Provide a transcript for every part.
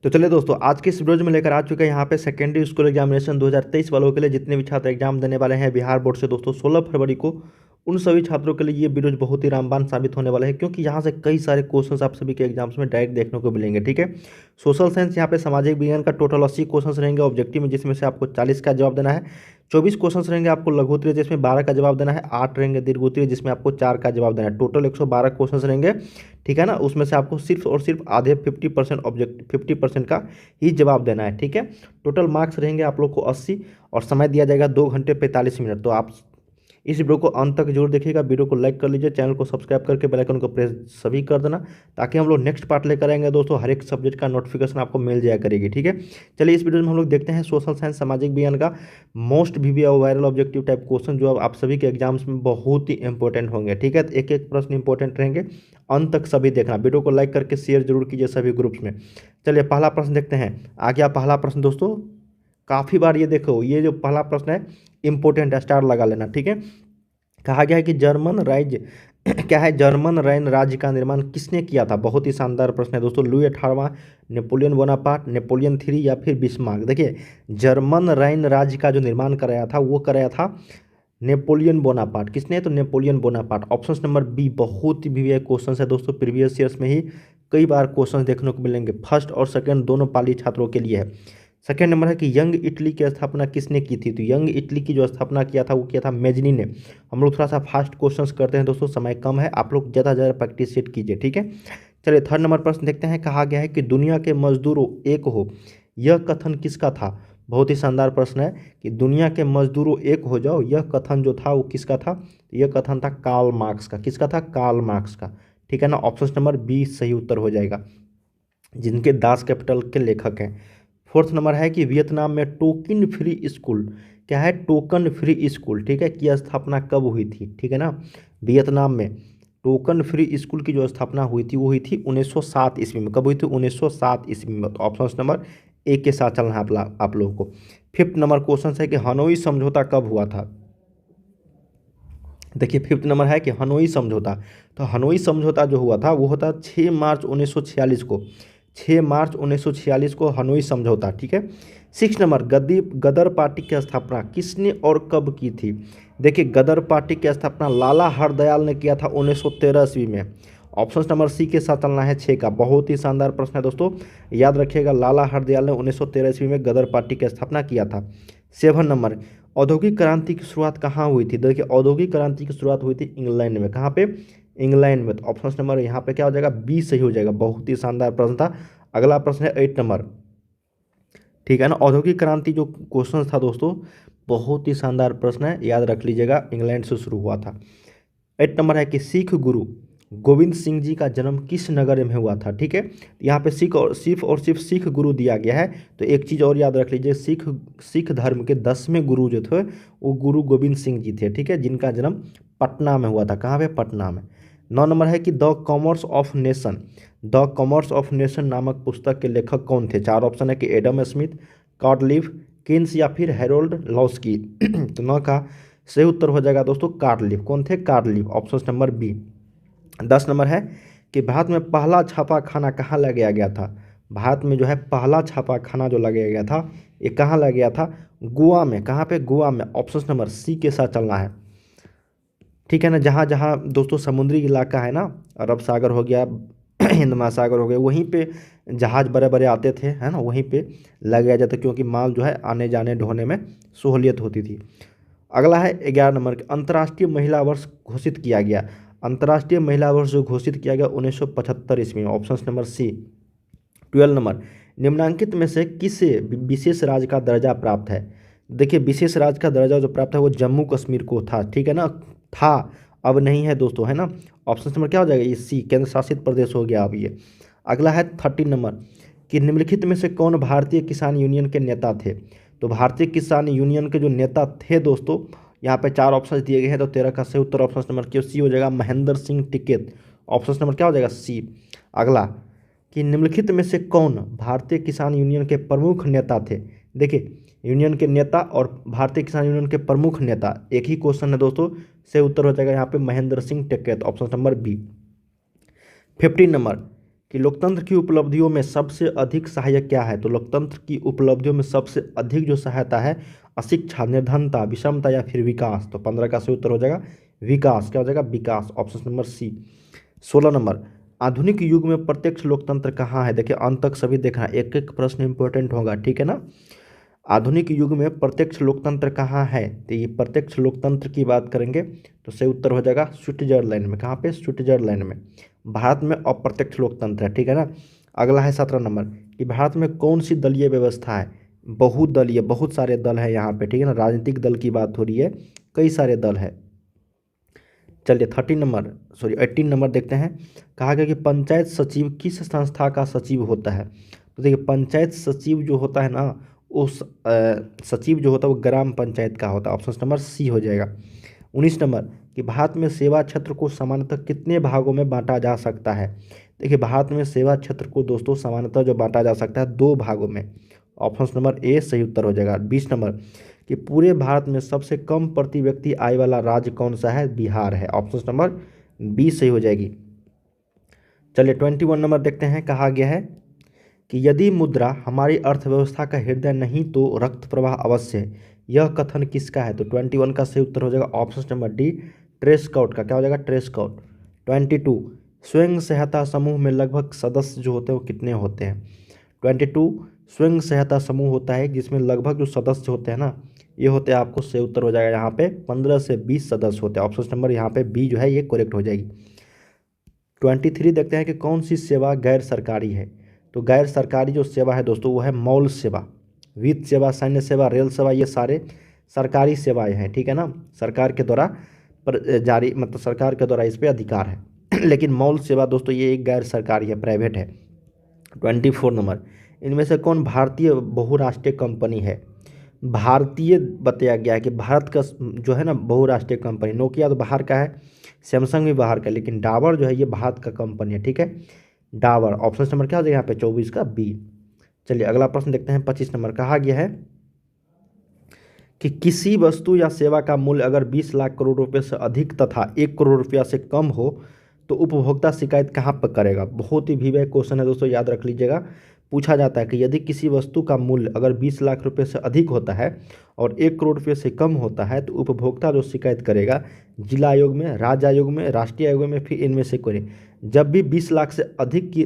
तो चलिए दोस्तों, आज के इस वीडियो में लेकर आ चुके हैं यहाँ पे सेकेंडरी स्कूल एग्जामिनेशन 2023 वालों के लिए जितने भी छात्र एग्जाम देने वाले हैं बिहार बोर्ड से दोस्तों 16 फरवरी को। उन सभी छात्रों के लिए ये वीडियो बहुत ही रामबाण साबित होने वाला है, क्योंकि यहाँ से कई सारे क्वेश्चंस आप सभी के एग्जाम्स में डायरेक्ट देखने को मिलेंगे। ठीक है, सोशल साइंस यहाँ पे सामाजिक विज्ञान का टोटल 80 क्वेश्चन रहेंगे ऑब्जेक्टिव में, जिसमें से आपको 40 का जवाब देना है। 24 क्वेश्चन रहेंगे आपको लघु उत्तरीय, जिसमें 12 का जवाब देना है। 8 रहेंगे दीर्घ उत्तरीय, जिसमें आपको 4 का जवाब देना है। टोटल 112 क्वेश्चन रहेंगे। ठीक है ना, उसमें से आपको सिर्फ और सिर्फ आधे 50% ऑब्जेक्ट 50% का ही जवाब देना है। ठीक है, टोटल मार्क्स रहेंगे आप लोग को 80 और समय दिया जाएगा 2 घंटे 45 मिनट। तो आप इस वीडियो को अंत तक जरूर देखिएगा। वीडियो को लाइक कर लीजिए, चैनल को सब्सक्राइब करके बेल आइकन को प्रेस सभी कर देना, ताकि हम लोग नेक्स्ट पार्ट लेकर आएंगे दोस्तों। हर एक सब्जेक्ट का नोटिफिकेशन आपको मिल जाया करेगी। ठीक है, चलिए इस वीडियो में हम लोग देखते हैं सोशल साइंस सामाजिक विज्ञान का मोस्ट वीवी और वायरल ऑब्जेक्टिव टाइप क्वेश्चन, जो आप सभी के एग्जाम्स में बहुत ही इंपॉर्टेंट होंगे। ठीक है, एक एक प्रश्न इंपॉर्टेंट रहेंगे, अंत तक सभी देखना। वीडियो को लाइक करके शेयर जरूर कीजिए सभी ग्रुप्स में। चलिए पहला प्रश्न देखते हैं। आ गया पहला प्रश्न दोस्तों। काफ़ी बार ये देखो, ये जो पहला प्रश्न है इंपॉर्टेंट है, स्टार लगा लेना। ठीक है, कहा गया है कि जर्मन राज्य क्या है, जर्मन राइन राज्य का निर्माण किसने किया था। बहुत ही शानदार प्रश्न है दोस्तों। लुई 18वां, नेपोलियन बोनापार्ट, नेपोलियन 3 या फिर बिस्मार्क। देखिए, जर्मन राइन राज्य का जो निर्माण कराया था वो कराया था नेपोलियन बोनापार्ट। किसने, तो Napoleon Bonaparte. Option number B बहुत ही वीवीआई क्वेश्चन है दोस्तों, प्रीवियस ईयर्स में ही कई बार क्वेश्चन देखने को मिलेंगे। फर्स्ट और सेकंड दोनों पाली छात्रों के लिए है। सेकेंड नंबर है कि यंग इटली की स्थापना किसने की थी। तो यंग इटली की जो स्थापना किया था वो किया था मेजनी ने। हम लोग थोड़ा सा फास्ट क्वेश्चंस करते हैं दोस्तों, समय कम है, आप लोग ज़्यादा ज़्यादा प्रैक्टिस सेट कीजिए। ठीक है, चलिए थर्ड नंबर प्रश्न देखते हैं। कहा गया है कि दुनिया के मजदूरों एक हो, यह कथन किसका था। बहुत ही शानदार प्रश्न है कि दुनिया के मजदूरों एक हो जाओ, यह कथन जो था वो किसका था। यह कथन था कार्ल मार्क्स का। किसका था, कार्ल मार्क्स का। ठीक है ना, ऑप्शन नंबर बी सही उत्तर हो जाएगा, जिनके दास कैपिटल के लेखक हैं। फोर्थ नंबर है कि वियतनाम में टोकन फ्री स्कूल, क्या है, टोकन फ्री स्कूल, ठीक है, की स्थापना कब हुई थी। ठीक है ना, वियतनाम में टोकन फ्री स्कूल की जो स्थापना हुई थी वो हुई थी 1907 ईस्वी में। कब हुई थी, 1907 ईस्वी में। तो ऑप्शन नंबर एक के साथ चलना है आप लोगों को। फिफ्थ नंबर क्वेश्चन है कि हनोई समझौता कब हुआ था। देखिए, फिफ्थ नंबर है कि हनोई समझौता। तो हनोई समझौता जो हुआ था वो होता 6 मार्च 1946 को। 6 मार्च 1946 को हनोई समझौता। ठीक है, सिक्स नंबर गदर पार्टी की स्थापना किसने और कब की थी। देखिए, गदर पार्टी की स्थापना लाला हरदयाल ने किया था 1913 ईस्वी में। ऑप्शन नंबर सी के साथ चलना है 6 का। बहुत ही शानदार प्रश्न है दोस्तों, याद रखिएगा, लाला हरदयाल ने 1913 ईस्वी में गदर पार्टी की स्थापना किया था। 7 नंबर, औद्योगिक क्रांति की शुरुआत कहाँ हुई थी। देखिए, औद्योगिक क्रांति की शुरुआत हुई थी इंग्लैंड में। कहाँ पे, इंग्लैंड में। तो ऑप्शन नंबर यहाँ पे क्या हो जाएगा, बी सही हो जाएगा। बहुत ही शानदार प्रश्न था। अगला प्रश्न है 8 नंबर। ठीक है ना, औद्योगिक क्रांति जो क्वेश्चन था दोस्तों, बहुत ही शानदार प्रश्न है, याद रख लीजिएगा, इंग्लैंड से शुरू हुआ था। 8 नंबर है कि सिख गुरु गोविंद सिंह जी का जन्म किस नगर में हुआ था। ठीक है, यहाँ पे सिर्फ सिख गुरु दिया गया है। तो एक चीज़ और याद रख लीजिए, सिख धर्म के 10वें गुरु जो थे वो गुरु गोविंद सिंह जी थे। ठीक है, जिनका जन्म पटना में हुआ था। कहाँ पे, पटना में। 9 नंबर है कि the commerce of nation, the commerce of nation नामक पुस्तक के लेखक कौन थे। 4 ऑप्शन है कि एडम स्मिथ, कार्डलिफ, किन्स या फिर हैरोल्ड लॉस्की। तो 9 का सही उत्तर हो जाएगा दोस्तों कार्डलिफ। कौन थे, कार्डलिफ। Option number B. 10 नंबर है कि भारत में पहला छापा खाना कहाँ लगाया गया था। भारत में जो है पहला छापा खाना जो लगाया गया था ये कहाँ लगाया गया था, गोवा में। कहाँ पे, गोवा में। ऑप्शन नंबर सी के साथ चलना है। ठीक है ना, जहाँ जहाँ दोस्तों समुद्री इलाका है ना, अरब सागर हो गया, हिंद महासागर हो गया, वहीं पे जहाज बड़े बड़े आते थे, है ना, वहीं पे लगाया जाता, क्योंकि माल जो है आने जाने ढोने में सहूलियत होती थी। अगला है 11 नंबर, अंतर्राष्ट्रीय महिला वर्ष घोषित किया गया। अंतर्राष्ट्रीय महिला वर्ष जो घोषित किया गया 1975 ईस्वी में। Option number C. 12 नंबर, निम्नांकित में से किसे विशेष राज्य का दर्जा प्राप्त है। देखिए, विशेष राज्य का दर्जा जो प्राप्त है वो जम्मू कश्मीर को था। ठीक है ना, था, अब नहीं है दोस्तों, है ना। ऑप्शन नंबर क्या हो जाएगा, ये सी, केंद्र शासित प्रदेश हो गया अब ये। अगला है 13 नंबर कि निम्नलिखित में से कौन भारतीय किसान यूनियन के नेता थे। तो भारतीय किसान यूनियन के जो नेता थे दोस्तों, यहाँ पे 4 ऑप्शन दिए गए हैं, तो 13 का सही उत्तर ऑप्शन नंबर क्यों सी हो जाएगा, महेंद्र सिंह टिकैत। ऑप्शन नंबर क्या हो जाएगा, सी। अगला कि निम्नलिखित में से कौन भारतीय किसान यूनियन के प्रमुख नेता थे। देखिए, यूनियन के नेता और भारतीय किसान यूनियन के प्रमुख नेता एक ही क्वेश्चन है दोस्तों, सही उत्तर हो जाएगा यहाँ पे Mahendra Singh Tikait. Option number B. 15 number कि लोकतंत्र की उपलब्धियों में सबसे अधिक सहायक क्या है। तो लोकतंत्र की उपलब्धियों में सबसे अधिक जो सहायता है, अशिक्षा, निर्धनता, विषमता या फिर विकास। तो 15 का सही उत्तर हो जाएगा विकास। क्या हो जाएगा विकास, ऑप्शन नंबर सी। 16 नंबर, आधुनिक युग में प्रत्यक्ष लोकतंत्र कहाँ है। देखिए अंत तक सभी देखना, एक एक प्रश्न इंपॉर्टेंट होगा, ठीक है ना। आधुनिक युग में प्रत्यक्ष लोकतंत्र कहाँ है, तो ये प्रत्यक्ष लोकतंत्र की बात करेंगे तो सही उत्तर हो जाएगा स्विट्जरलैंड में। कहाँ पे, स्विट्जरलैंड में। भारत में अप्रत्यक्ष लोकतंत्र है, ठीक है ना। अगला है 17 नंबर, कि भारत में कौन सी दलीय व्यवस्था है। बहुदलीय, बहुत सारे दल है यहाँ पे, ठीक है ना, राजनीतिक दल की बात हो रही है, कई सारे दल है। चलिए 18 नंबर देखते हैं। कहा गया कि पंचायत सचिव किस संस्था का सचिव होता है। तो देखिए पंचायत सचिव जो होता है ना, उस सचिव जो होता है वो ग्राम पंचायत का होता है, ऑप्शन नंबर सी हो जाएगा। 19 नंबर, कि भारत में सेवा क्षेत्र को सामान्यतः कितने भागों में बांटा जा सकता है। देखिए भारत में सेवा क्षेत्र को दोस्तों सामान्यतः जो बांटा जा सकता है 2 भागों में, ऑप्शन नंबर ए सही उत्तर हो जाएगा। 20 नंबर, कि पूरे भारत में सबसे कम प्रति व्यक्ति आय वाला राज्य कौन सा है, बिहार है, ऑप्शन नंबर बी सही हो जाएगी। चलिए 21 नंबर देखते हैं। कहा गया है कि यदि मुद्रा हमारी अर्थव्यवस्था का हृदय नहीं तो रक्त प्रवाह अवश्य है, यह कथन किसका है। तो 21 का सही उत्तर हो जाएगा ऑप्शन नंबर डी, ट्रेस्काउट का। क्या हो जाएगा, ट्रेस्काउट। 22, स्वयं सहायता समूह में लगभग सदस्य जो होते हैं वो कितने होते हैं। 22 स्वयं सहायता समूह होता है जिसमें लगभग जो सदस्य होते हैं ना, ये होते हैं, आपको सही उत्तर हो जाएगा यहाँ पे 15 से 20 सदस्य होते हैं, ऑप्शन नंबर यहाँ पे बी जो है ये करेक्ट हो जाएगी। 23 देखते हैं कि कौन सी सेवा गैर सरकारी है। तो गैर सरकारी जो सेवा है दोस्तों वो है मौल सेवा, वित्त सेवा, सैन्य सेवा, रेल सेवा, ये सारे सरकारी सेवाएं हैं, ठीक है ना, सरकार के द्वारा जारी, मतलब सरकार के द्वारा इस पर अधिकार है लेकिन मौल सेवा दोस्तों ये एक गैर सरकारी है, प्राइवेट है। 24 नंबर, इनमें से कौन भारतीय बहुराष्ट्रीय कंपनी है। भारतीय बताया गया है कि भारत का जो है ना बहुराष्ट्रीय कंपनी, नोकिया तो बाहर का है, सैमसंग भी बाहर का, लेकिन डाबर जो है ये भारत का कंपनी है, ठीक है, डाबर। ऑप्शन नंबर क्या हो जाएगा यहाँ पे 24 का बी। चलिए अगला प्रश्न देखते हैं 25 नंबर। कहा गया है कि किसी वस्तु या सेवा का मूल्य अगर 20 लाख करोड़ रुपए से अधिक तथा 1 करोड़ रुपया से कम हो तो उपभोक्ता शिकायत कहाँ पर करेगा। बहुत ही विवेक क्वेश्चन है दोस्तों, याद रख लीजिएगा। पूछा जाता है कि यदि किसी वस्तु का मूल्य अगर 20 लाख रुपए से अधिक होता है और 1 करोड़ रुपये से कम होता है तो उपभोक्ता जो शिकायत करेगा जिला आयोग में, राज्य आयोग में, राष्ट्रीय आयोग में, फिर इनमें से कोई। जब भी 20 लाख से अधिक की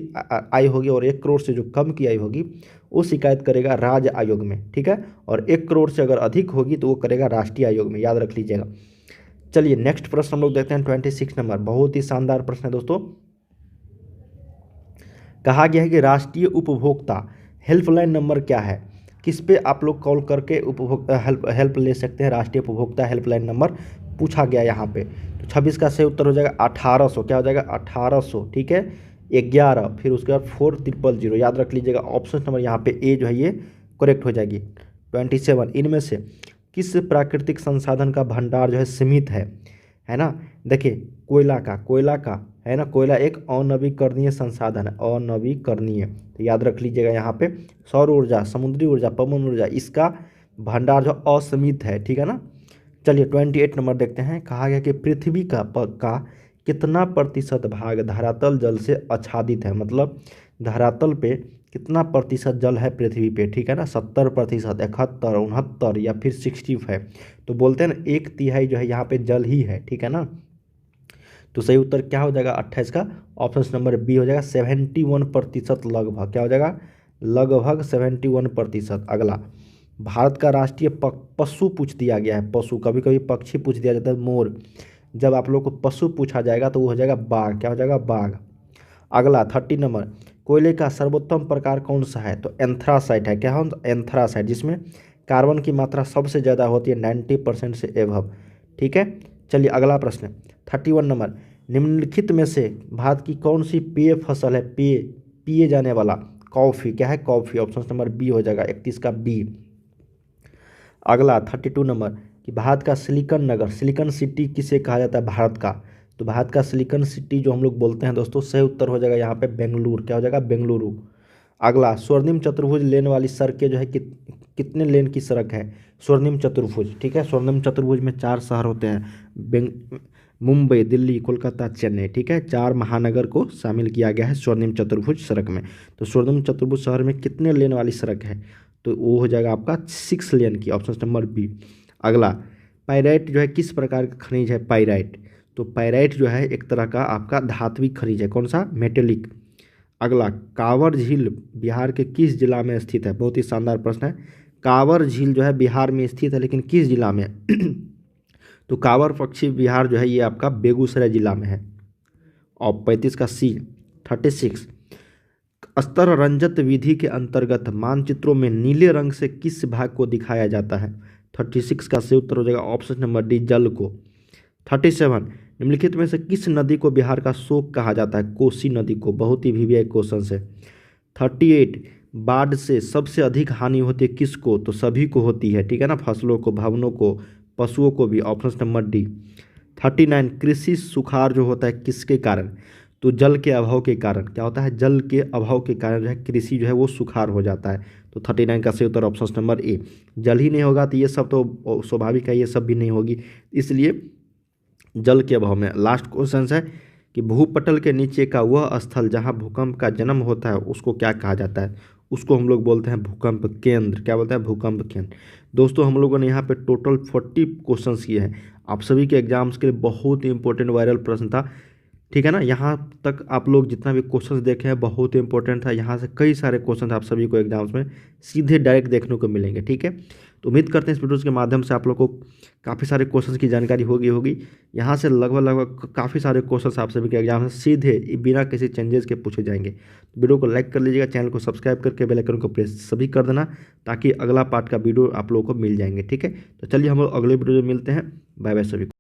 आय होगी और 1 करोड़ से जो कम की आय होगी वो शिकायत करेगा राज्य आयोग में, ठीक है, और 1 करोड़ से अगर अधिक होगी तो वो करेगा राष्ट्रीय आयोग में, याद रख लीजिएगा। चलिए नेक्स्ट प्रश्न हम लोग देखते हैं 26 नंबर। बहुत ही शानदार प्रश्न है दोस्तों। कहा गया है कि राष्ट्रीय उपभोक्ता हेल्पलाइन नंबर क्या है, किस पे आप लोग कॉल करके उपभोक्ता हेल्प ले सकते हैं। राष्ट्रीय उपभोक्ता हेल्पलाइन नंबर पूछा गया यहाँ पे। तो 26 का सही उत्तर हो जाएगा 1800। क्या हो जाएगा 1800, ठीक है, 11, फिर उसके बाद 4000, याद रख लीजिएगा। ऑप्शन नंबर यहाँ पे ए जो है ये करेक्ट हो जाएगी। 27, इनमें से किस प्राकृतिक संसाधन का भंडार जो है सीमित है ना। देखिए कोयला का है ना, कोयला एक अनवीकरणीय संसाधन है, अनवीकरणीय, तो याद रख लीजिएगा यहाँ पे। सौर ऊर्जा, समुद्री ऊर्जा, पवन ऊर्जा, इसका भंडार जो असीमित है, ठीक है ना। चलिए 28 नंबर देखते हैं। कहा गया कि पृथ्वी का कितना प्रतिशत भाग धरातल जल से आच्छादित है, मतलब धरातल पे कितना प्रतिशत जल है पृथ्वी पे, ठीक है ना, 70%, 71, 69 या फिर 65। तो बोलते हैं ना 1/3 जो है यहाँ पे जल ही है, ठीक है ना। तो सही उत्तर क्या हो जाएगा 28 का, ऑप्शन नंबर बी हो जाएगा 71% लगभग। क्या हो जाएगा, लगभग 71%। अगला, भारत का राष्ट्रीय पशु पूछ दिया गया है, पशु, कभी कभी पक्षी पूछ दिया जाता है, मोर। जब आप लोग को पशु पूछा जाएगा तो वो हो जाएगा बाघ। क्या हो जाएगा, बाघ। अगला 30 नंबर, कोयले का सर्वोत्तम प्रकार कौन सा है। तो एंथ्रासाइट है। क्या हो, एंथ्रासाइट, जिसमें कार्बन की मात्रा सबसे ज़्यादा होती है 90% से एभव, ठीक है। चलिए अगला प्रश्न 31 नंबर, निम्नलिखित में से भारत की कौन सी पेय फसल है, पिए जाने वाला। कॉफ़ी। क्या है, कॉफ़ी, ऑप्शन नंबर बी हो जाएगा 31 का बी। अगला 32 नंबर, कि भारत का सिलिकॉन नगर, सिलिकॉन सिटी किसे कहा जाता है भारत का। तो भारत का सिलिकॉन सिटी जो हम लोग बोलते हैं दोस्तों, सही उत्तर हो जाएगा यहाँ पे बेंगलुरु। क्या हो जाएगा, बेंगलुरु। अगला, स्वर्णिम चतुर्भुज लेन वाली सड़कें जो है कितने लेन की सड़क है, स्वर्णिम चतुर्भुज, ठीक है। स्वर्णिम चतुर्भुज में 4 शहर होते हैं, मुंबई, दिल्ली, कोलकाता, चेन्नई, ठीक है। 4 महानगर को शामिल किया गया है स्वर्णिम चतुर्भुज सड़क में। तो स्वर्णिम चतुर्भुज शहर में कितने लेन वाली सड़क है, तो वो हो जाएगा आपका 6 लेन की, ऑप्शन नंबर बी। अगला, पाइराइट जो है किस प्रकार का खनिज है, पाइराइट, तो पाइराइट जो है एक तरह का आपका धात्विक खनिज है, कौन सा, मेटेलिक। अगला, कांवर झील बिहार के किस जिला में स्थित है, बहुत ही शानदार प्रश्न है। कांवर झील जो है बिहार में स्थित है, लेकिन किस जिला में तो कांवर पक्षी विहार जो है ये आपका बेगूसराय जिला में है। और 35 का सी। 36, स्तर रंजक विधि के अंतर्गत मानचित्रों में नीले रंग से किस भाग को दिखाया जाता है। 36 का सही उत्तर हो जाएगा ऑप्शन नंबर डी, जल को। 37, निम्नलिखित में से किस नदी को बिहार का शोक कहा जाता है, कोसी नदी को, बहुत ही वीवीआई क्वेश्चन है। 38, बाढ़ से सबसे अधिक हानि होती है किसको, तो सभी को होती है, ठीक है ना, फसलों को, भवनों को, पशुओं को भी, ऑप्शन नंबर डी। 39, कृषि सुखाड़ जो होता है किसके कारण, तो जल के अभाव के कारण, क्या होता है, जल के अभाव के कारण जो है कृषि जो है वो सुखाड़ हो जाता है। तो 39 का सही उत्तर ऑप्शन नंबर ए। जल ही नहीं होगा तो ये सब तो स्वाभाविक है, ये सब भी नहीं होगी, इसलिए जल के अभाव में। लास्ट क्वेश्चन है कि भूपटल के नीचे का वह स्थल जहां भूकंप का जन्म होता है उसको क्या कहा जाता है, उसको हम लोग बोलते हैं भूकंप केंद्र। क्या बोलते हैं, भूकंप केंद्र। दोस्तों हम लोगों ने यहाँ पे टोटल 40 क्वेश्चंस किए हैं, आप सभी के एग्जाम्स के लिए बहुत ही इंपॉर्टेंट वायरल प्रश्न था, ठीक है ना। यहाँ तक आप लोग जितना भी क्वेश्चंस देखे हैं बहुत ही इंपॉर्टेंट था, यहाँ से कई सारे क्वेश्चन आप सभी को एग्जाम्स में सीधे डायरेक्ट देखने को मिलेंगे, ठीक है। तो उम्मीद करते हैं इस वीडियोज़ के माध्यम से आप लोग को काफ़ी सारे क्वेश्चंस की जानकारी होगी। यहाँ से लगभग काफ़ी सारे क्वेश्चंस आप सभी के एग्जाम से सीधे बिना किसी चेंजेस के पूछे जाएंगे। तो वीडियो को लाइक कर लीजिएगा, चैनल को सब्सक्राइब करके बेल आइकन को प्रेस सभी कर देना, ताकि अगला पार्ट का वीडियो आप लोगों को मिल जाएंगे, ठीक है। तो चलिए हम लोग अगले वीडियो में मिलते हैं, बाय बाय सभी को।